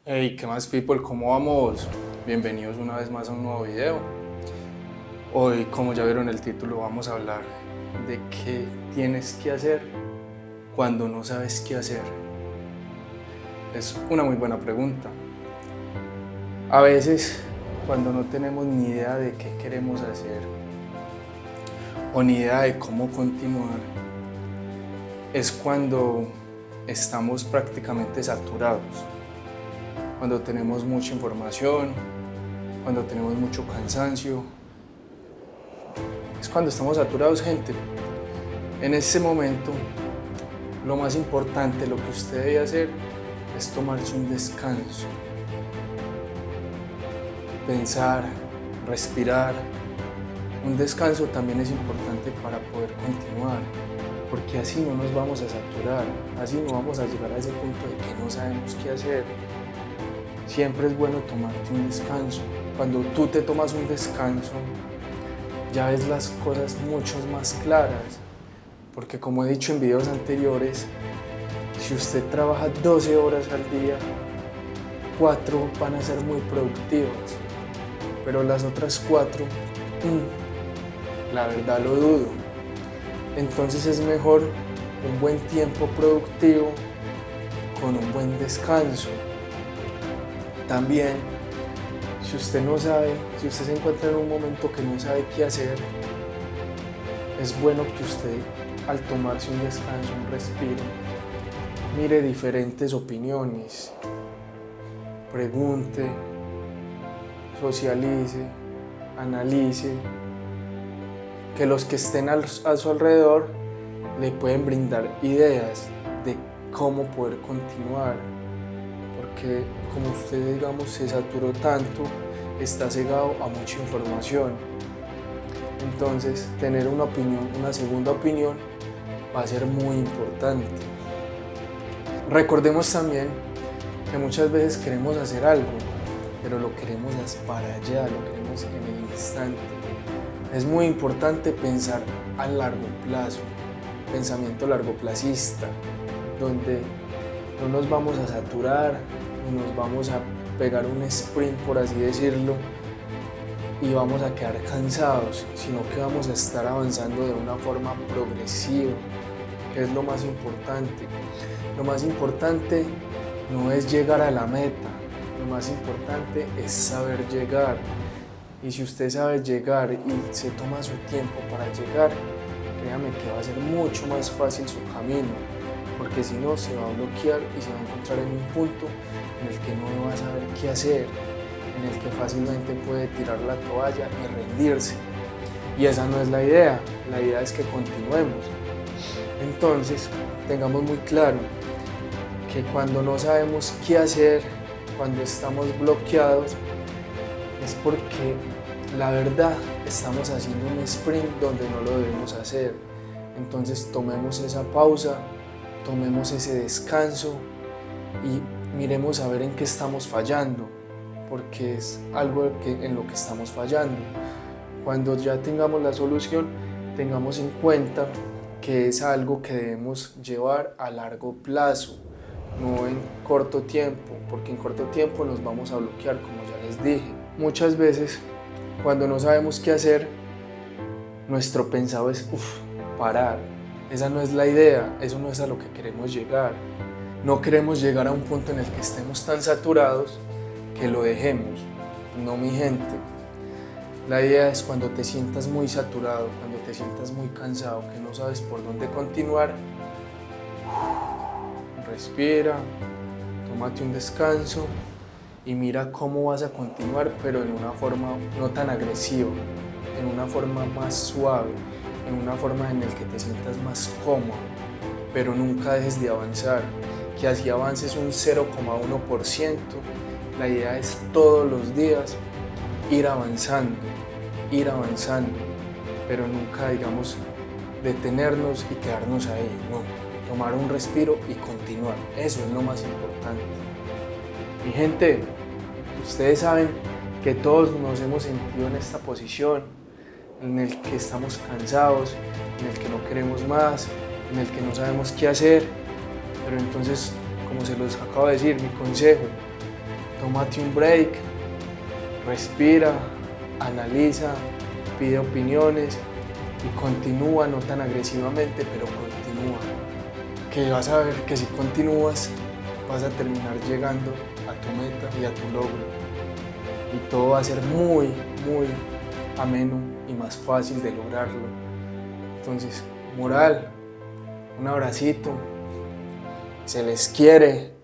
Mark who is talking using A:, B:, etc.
A: Hey, ¿qué más people? ¿Cómo vamos? Bienvenidos una vez más a un nuevo video. Hoy, como ya vieron el título, vamos a hablar de qué tienes que hacer cuando no sabes qué hacer. Es una muy buena pregunta. A veces, cuando no tenemos ni idea de qué queremos hacer o ni idea de cómo continuar, es cuando estamos prácticamente saturados, cuando tenemos mucha información, cuando tenemos mucho cansancio. Es cuando estamos saturados, gente. En ese momento, lo más importante, lo que usted debe hacer es tomarse un descanso, pensar, respirar. Un descanso también es importante para poder continuar, porque así no nos vamos a saturar, así no vamos a llegar a ese punto de que no sabemos qué hacer. Siempre es bueno tomarte un descanso. Cuando tú te tomas un descanso, ya ves las cosas mucho más claras, porque como he dicho en videos anteriores, si usted trabaja 12 horas al día, 4 van a ser muy productivas, pero las otras 4, la verdad lo dudo. Entonces es mejor un buen tiempo productivo con un buen descanso. También, si usted no sabe, si usted se encuentra en un momento que no sabe qué hacer, es bueno que usted, al tomarse un descanso, un respiro, mire diferentes opiniones, pregunte, socialice, analice, que los que estén a su alrededor le pueden brindar ideas de cómo poder continuar, porque como usted, digamos, se saturó tanto, está cegado a mucha información. Entonces, tener una opinión, una segunda opinión, va a ser muy importante. Recordemos también que muchas veces queremos hacer algo, pero lo queremos para allá, lo queremos en el instante. Es muy importante pensar a largo plazo, pensamiento largoplacista, donde no nos vamos a saturar, no nos vamos a pegar un sprint, por así decirlo, y vamos a quedar cansados, sino que vamos a estar avanzando de una forma progresiva, que es lo más importante. Lo más importante no es llegar a la meta, lo más importante es saber llegar. Y si usted sabe llegar y se toma su tiempo para llegar, créame que va a ser mucho más fácil su camino, porque si no se va a bloquear y se va a encontrar en un punto en el que no va a saber qué hacer, en el que fácilmente puede tirar la toalla y rendirse. Y esa no es la idea es que continuemos. Entonces, tengamos muy claro que cuando no sabemos qué hacer, cuando estamos bloqueados, es porque la verdad estamos haciendo un sprint donde no lo debemos hacer. Entonces tomemos esa pausa, tomemos ese descanso y miremos a ver en qué estamos fallando, porque es algo en lo que estamos fallando. Cuando ya tengamos la solución, tengamos en cuenta que es algo que debemos llevar a largo plazo, no en corto tiempo, porque en corto tiempo nos vamos a bloquear, como ya les dije. Muchas veces, cuando no sabemos qué hacer, nuestro pensado es parar. Esa no es la idea, eso no es a lo que queremos llegar. No queremos llegar a un punto en el que estemos tan saturados que lo dejemos. No, mi gente. La idea es cuando te sientas muy saturado, cuando te sientas muy cansado, que no sabes por dónde continuar, respira, tómate un descanso y mira cómo vas a continuar, pero en una forma no tan agresiva, en una forma más suave, en una forma en la que te sientas más cómodo, pero nunca dejes de avanzar, que así avances un 0,1%. La idea es todos los días ir avanzando, pero nunca, digamos, detenernos y quedarnos ahí, no, tomar un respiro y continuar, eso es lo más importante. Mi gente, ustedes saben que todos nos hemos sentido en esta posición, en el que estamos cansados, en el que no queremos más, en el que no sabemos qué hacer, pero entonces, como se los acabo de decir, mi consejo, tómate un break, respira, analiza, pide opiniones y continúa, no tan agresivamente, pero continúa. Que vas a ver que si continúas vas a terminar llegando a tu meta y a tu logro. Y todo va a ser muy, muy ameno y más fácil de lograrlo. Entonces, moral, un abracito, se les quiere.